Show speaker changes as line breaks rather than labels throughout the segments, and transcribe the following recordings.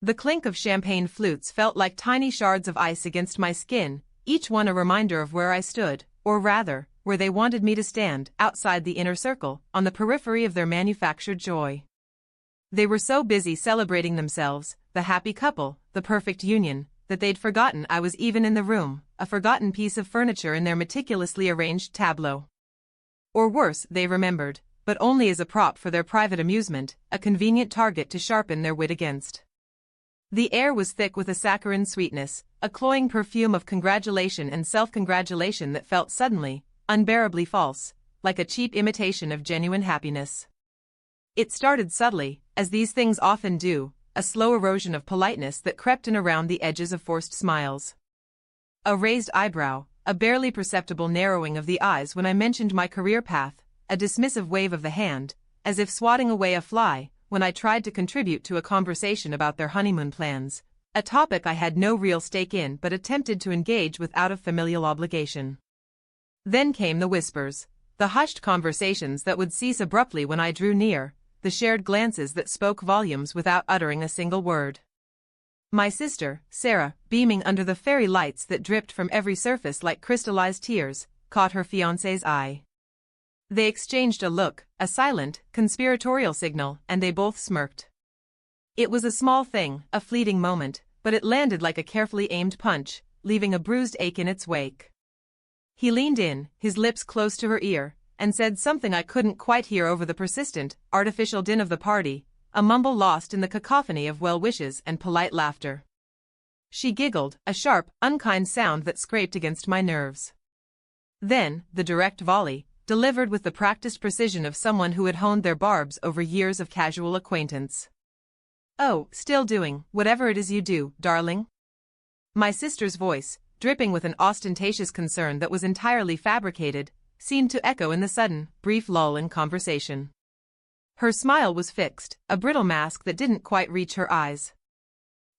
The clink of champagne flutes felt like tiny shards of ice against my skin, each one a reminder of where I stood, or rather, where they wanted me to stand, outside the inner circle, on the periphery of their manufactured joy. They were so busy celebrating themselves, the happy couple, the perfect union, that they'd forgotten I was even in the room, a forgotten piece of furniture in their meticulously arranged tableau. Or worse, they remembered, but only as a prop for their private amusement, a convenient target to sharpen their wit against. The air was thick with a saccharine sweetness, a cloying perfume of congratulation and self-congratulation that felt suddenly, unbearably false, like a cheap imitation of genuine happiness. It started subtly, as these things often do, a slow erosion of politeness that crept in around the edges of forced smiles. A raised eyebrow, a barely perceptible narrowing of the eyes when I mentioned my career path, a dismissive wave of the hand, as if swatting away a fly, when I tried to contribute to a conversation about their honeymoon plans, a topic I had no real stake in but attempted to engage with out of familial obligation. Then came the whispers, the hushed conversations that would cease abruptly when I drew near, the shared glances that spoke volumes without uttering a single word. My sister, Sarah, beaming under the fairy lights that dripped from every surface like crystallized tears, caught her fiancé's eye. They exchanged a look, a silent, conspiratorial signal, and they both smirked. It was a small thing, a fleeting moment, but it landed like a carefully aimed punch, leaving a bruised ache in its wake. He leaned in, his lips close to her ear, and said something I couldn't quite hear over the persistent, artificial din of the party, a mumble lost in the cacophony of well wishes and polite laughter. She giggled, a sharp, unkind sound that scraped against my nerves. Then, the direct volley, delivered with the practiced precision of someone who had honed their barbs over years of casual acquaintance. "Oh, still doing whatever it is you do, darling?" My sister's voice, dripping with an ostentatious concern that was entirely fabricated, seemed to echo in the sudden, brief lull in conversation. Her smile was fixed, a brittle mask that didn't quite reach her eyes.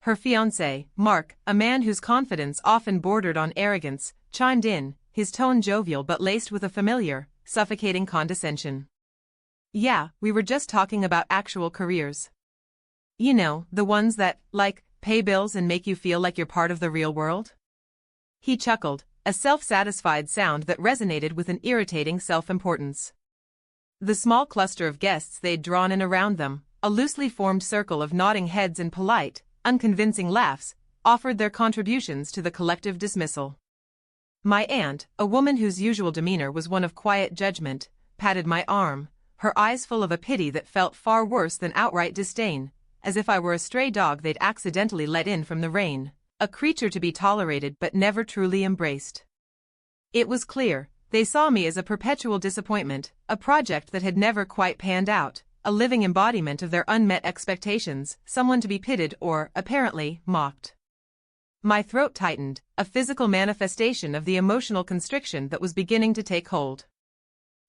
Her fiancé, Mark, a man whose confidence often bordered on arrogance, chimed in, his tone jovial but laced with a familiar, suffocating condescension. "Yeah, we were just talking about actual careers. You know, the ones that, like, pay bills and make you feel like you're part of the real world?" He chuckled, a self-satisfied sound that resonated with an irritating self-importance. The small cluster of guests they'd drawn in around them, a loosely formed circle of nodding heads and polite, unconvincing laughs, offered their contributions to the collective dismissal. My aunt, a woman whose usual demeanor was one of quiet judgment, patted my arm, her eyes full of a pity that felt far worse than outright disdain, as if I were a stray dog they'd accidentally let in from the rain, a creature to be tolerated but never truly embraced. It was clear, they saw me as a perpetual disappointment, a project that had never quite panned out, a living embodiment of their unmet expectations, someone to be pitied or, apparently, mocked. My throat tightened, a physical manifestation of the emotional constriction that was beginning to take hold.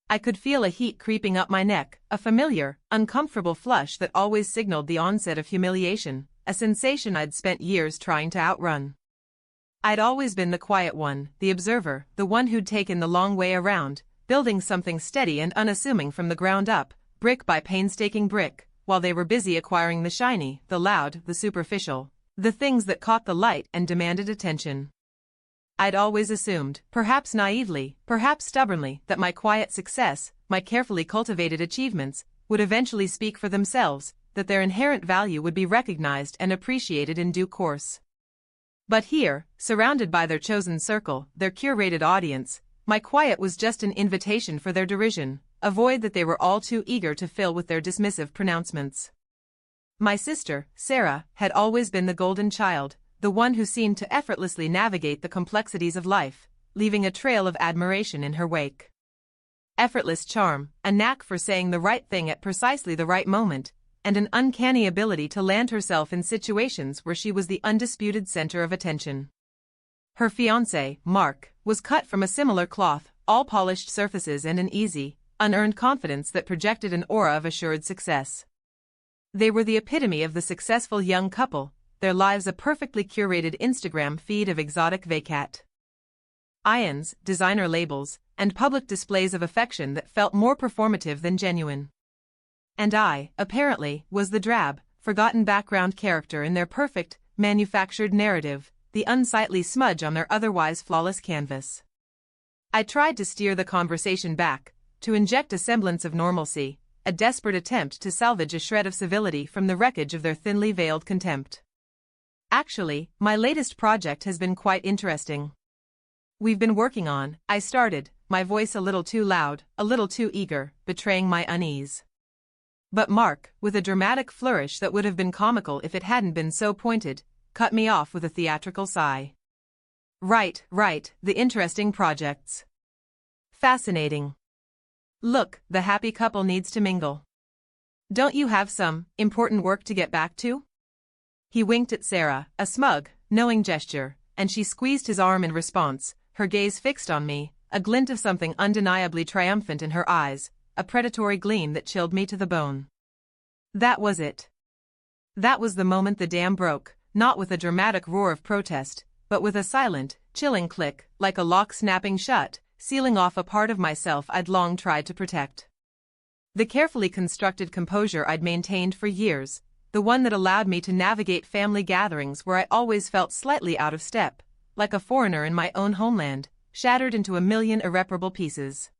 I could feel a heat creeping up my neck, a familiar, uncomfortable flush that always signaled the onset of humiliation, a sensation I'd spent years trying to outrun. I'd always been the quiet one, the observer, the one who'd taken the long way around, building something steady and unassuming from the ground up, brick by painstaking brick, while they were busy acquiring the shiny, the loud, the superficial, the things that caught the light and demanded attention. I'd always assumed, perhaps naively, perhaps stubbornly, that my quiet success, my carefully cultivated achievements, would eventually speak for themselves, that their inherent value would be recognized and appreciated in due course. But here, surrounded by their chosen circle, their curated audience, my quiet was just an invitation for their derision, a void that they were all too eager to fill with their dismissive pronouncements. My sister, Sarah, had always been the golden child, the one who seemed to effortlessly navigate the complexities of life, leaving a trail of admiration in her wake. Effortless charm, a knack for saying the right thing at precisely the right moment, and an uncanny ability to land herself in situations where she was the undisputed center of attention. Her fiancé, Mark, was cut from a similar cloth, all polished surfaces and an easy, unearned confidence that projected an aura of assured success. They were the epitome of the successful young couple, their lives a perfectly curated Instagram feed of exotic vacat ions, designer labels, and public displays of affection that felt more performative than genuine. And I, apparently, was the drab, forgotten background character in their perfect, manufactured narrative, the unsightly smudge on their otherwise flawless canvas. I tried to steer the conversation back, to inject a semblance of normalcy, a desperate attempt to salvage a shred of civility from the wreckage of their thinly veiled contempt. Actually, my latest project has been quite interesting. We've been working on, I started, my voice a little too loud, a little too eager, betraying my unease. But Mark, with a dramatic flourish that would have been comical if it hadn't been so pointed, cut me off with a theatrical sigh. Right, the interesting projects. Fascinating. Look, the happy couple needs to mingle. Don't you have some important work to get back to? He winked at Sarah, a smug, knowing gesture, and she squeezed his arm in response, her gaze fixed on me, a glint of something undeniably triumphant in her eyes, a predatory gleam that chilled me to the bone. That was it. That was the moment the dam broke, not with a dramatic roar of protest, but with a silent, chilling click, like a lock snapping shut, sealing off a part of myself I'd long tried to protect. The carefully constructed composure I'd maintained for years, the one that allowed me to navigate family gatherings where I always felt slightly out of step, like a foreigner in my own homeland, shattered into a million irreparable pieces.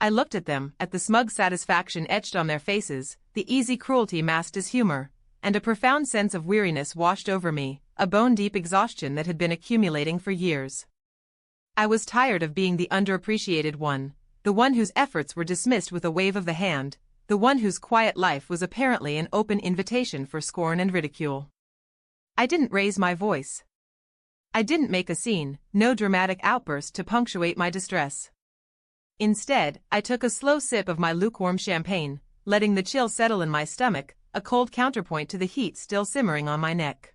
I looked at them, at the smug satisfaction etched on their faces, the easy cruelty masked as humor, and a profound sense of weariness washed over me, a bone-deep exhaustion that had been accumulating for years. I was tired of being the underappreciated one, the one whose efforts were dismissed with a wave of the hand, the one whose quiet life was apparently an open invitation for scorn and ridicule. I didn't raise my voice. I didn't make a scene, no dramatic outburst to punctuate my distress. Instead, I took a slow sip of my lukewarm champagne, letting the chill settle in my stomach, a cold counterpoint to the heat still simmering on my neck.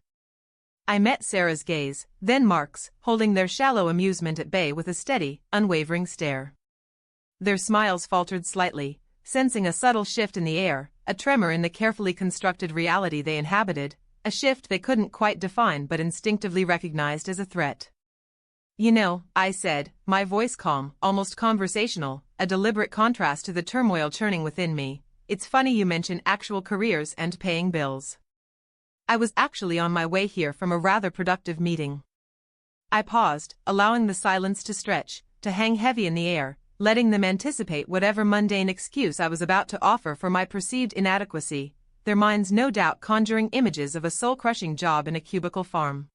I met Sarah's gaze, then Mark's, holding their shallow amusement at bay with a steady, unwavering stare. Their smiles faltered slightly, sensing a subtle shift in the air, a tremor in the carefully constructed reality they inhabited, a shift they couldn't quite define but instinctively recognized as a threat. You know, I said, my voice calm, almost conversational, a deliberate contrast to the turmoil churning within me, it's funny you mention actual careers and paying bills. I was actually on my way here from a rather productive meeting. I paused, allowing the silence to stretch, to hang heavy in the air, letting them anticipate whatever mundane excuse I was about to offer for my perceived inadequacy, their minds no doubt conjuring images of a soul-crushing job in a cubicle farm.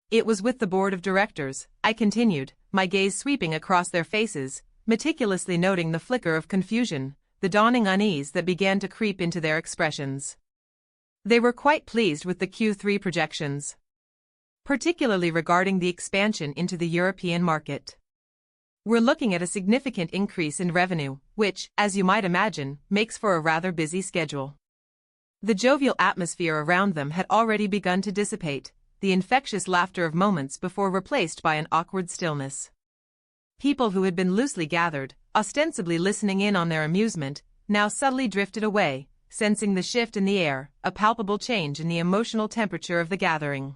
It was with the board of directors, I continued, my gaze sweeping across their faces, meticulously noting the flicker of confusion, the dawning unease that began to creep into their expressions. They were quite pleased with the Q3 projections, particularly regarding the expansion into the European market. We're looking at a significant increase in revenue, which, as you might imagine, makes for a rather busy schedule. The jovial atmosphere around them had already begun to dissipate, the infectious laughter of moments before replaced by an awkward stillness. People who had been loosely gathered, ostensibly listening in on their amusement, now subtly drifted away, sensing the shift in the air, a palpable change in the emotional temperature of the gathering.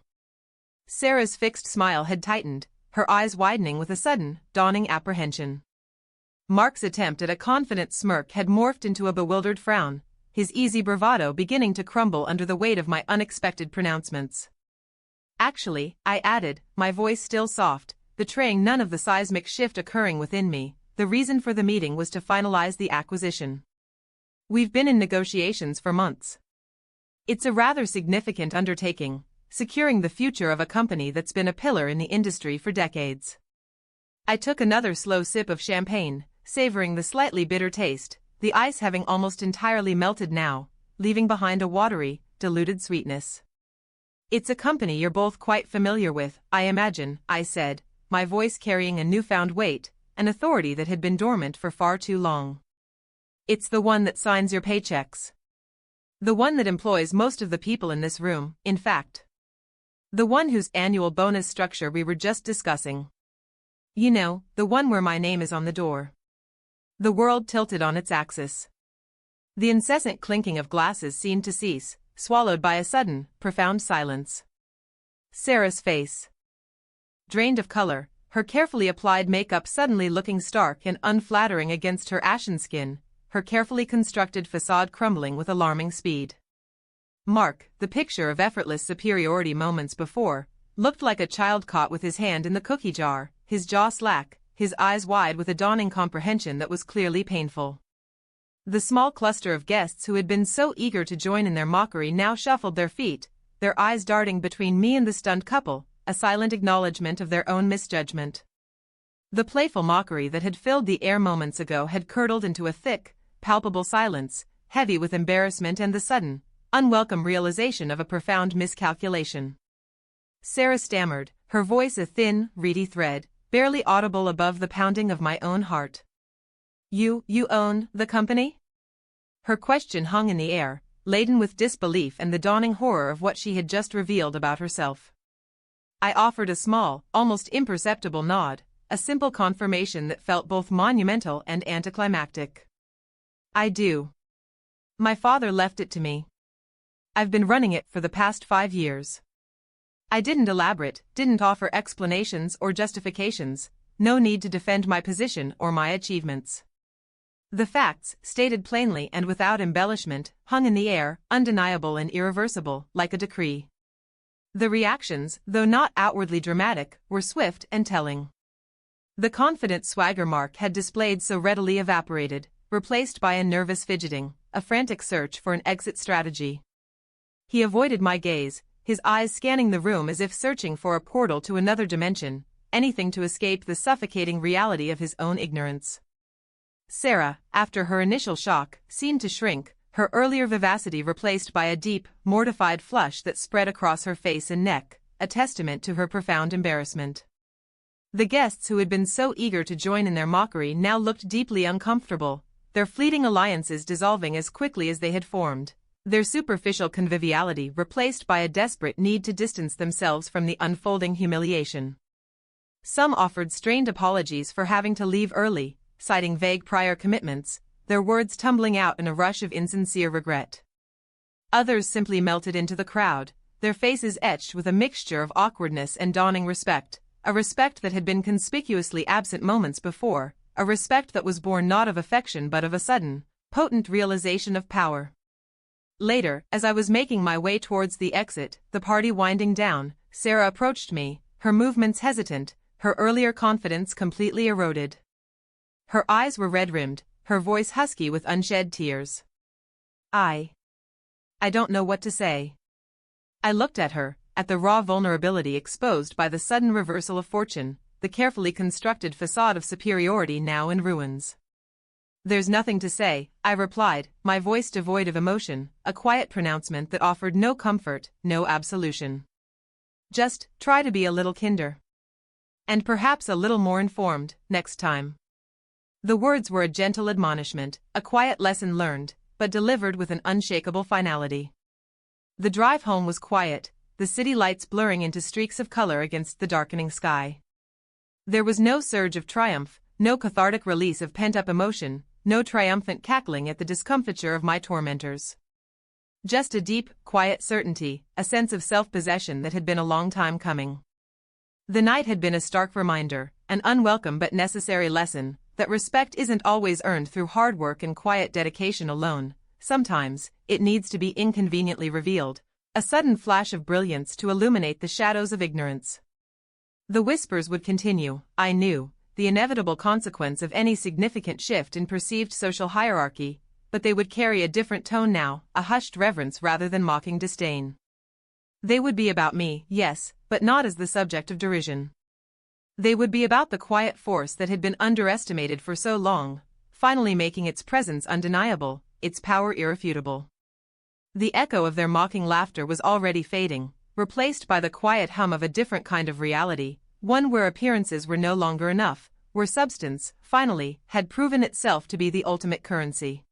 Sarah's fixed smile had tightened, her eyes widening with a sudden, dawning apprehension. Mark's attempt at a confident smirk had morphed into a bewildered frown, his easy bravado beginning to crumble under the weight of my unexpected pronouncements. Actually, I added, my voice still soft, betraying none of the seismic shift occurring within me, the reason for the meeting was to finalize the acquisition. We've been in negotiations for months. It's a rather significant undertaking, securing the future of a company that's been a pillar in the industry for decades. I took another slow sip of champagne, savoring the slightly bitter taste, the ice having almost entirely melted now, leaving behind a watery, diluted sweetness. It's a company you're both quite familiar with, I imagine, I said, my voice carrying a newfound weight, an authority that had been dormant for far too long. It's the one that signs your paychecks. The one that employs most of the people in this room, in fact. The one whose annual bonus structure we were just discussing. You know, the one where my name is on the door. The world tilted on its axis. The incessant clinking of glasses seemed to cease, swallowed by a sudden, profound silence. Sarah's face, drained of color, her carefully applied makeup suddenly looking stark and unflattering against her ashen skin, her carefully constructed facade crumbling with alarming speed. Mark, the picture of effortless superiority moments before, looked like a child caught with his hand in the cookie jar, his jaw slack, his eyes wide with a dawning comprehension that was clearly painful. The small cluster of guests who had been so eager to join in their mockery now shuffled their feet, their eyes darting between me and the stunned couple, a silent acknowledgement of their own misjudgment. The playful mockery that had filled the air moments ago had curdled into a thick, palpable silence, heavy with embarrassment and the sudden, unwelcome realization of a profound miscalculation. Sarah stammered, her voice a thin, reedy thread, barely audible above the pounding of my own heart. You own the company?" Her question hung in the air, laden with disbelief and the dawning horror of what she had just revealed about herself. I offered a small, almost imperceptible nod, a simple confirmation that felt both monumental and anticlimactic. "I do. My father left it to me. I've been running it for the past 5 years. I didn't elaborate, didn't offer explanations or justifications, no need to defend my position or my achievements. The facts, stated plainly and without embellishment, hung in the air, undeniable and irreversible, like a decree. The reactions, though not outwardly dramatic, were swift and telling. The confident swagger Mark had displayed so readily evaporated, replaced by a nervous fidgeting, a frantic search for an exit strategy. He avoided my gaze, his eyes scanning the room as if searching for a portal to another dimension, anything to escape the suffocating reality of his own ignorance. Sarah, after her initial shock, seemed to shrink, her earlier vivacity replaced by a deep, mortified flush that spread across her face and neck, a testament to her profound embarrassment. The guests who had been so eager to join in their mockery now looked deeply uncomfortable, their fleeting alliances dissolving as quickly as they had formed, their superficial conviviality replaced by a desperate need to distance themselves from the unfolding humiliation. Some offered strained apologies for having to leave early, citing vague prior commitments, their words tumbling out in a rush of insincere regret. Others simply melted into the crowd, their faces etched with a mixture of awkwardness and dawning respect, a respect that had been conspicuously absent moments before, a respect that was born not of affection but of a sudden, potent realization of power. Later, as I was making my way towards the exit, the party winding down, Sarah approached me, her movements hesitant, her earlier confidence completely eroded. Her eyes were red-rimmed, her voice husky with unshed tears. I don't know what to say." I looked at her, at the raw vulnerability exposed by the sudden reversal of fortune, the carefully constructed facade of superiority now in ruins. "There's nothing to say," I replied, my voice devoid of emotion, a quiet pronouncement that offered no comfort, no absolution. "Just try to be a little kinder. And perhaps a little more informed, next time." The words were a gentle admonishment, a quiet lesson learned, but delivered with an unshakable finality. The drive home was quiet, the city lights blurring into streaks of color against the darkening sky. There was no surge of triumph, no cathartic release of pent-up emotion, no triumphant cackling at the discomfiture of my tormentors. Just a deep, quiet certainty, a sense of self-possession that had been a long time coming. The night had been a stark reminder, an unwelcome but necessary lesson, that respect isn't always earned through hard work and quiet dedication alone. Sometimes, it needs to be inconveniently revealed, a sudden flash of brilliance to illuminate the shadows of ignorance. The whispers would continue, I knew, the inevitable consequence of any significant shift in perceived social hierarchy, but they would carry a different tone now, a hushed reverence rather than mocking disdain. They would be about me, yes, but not as the subject of derision. They would be about the quiet force that had been underestimated for so long, finally making its presence undeniable, its power irrefutable. The echo of their mocking laughter was already fading, replaced by the quiet hum of a different kind of reality, one where appearances were no longer enough, where substance, finally, had proven itself to be the ultimate currency.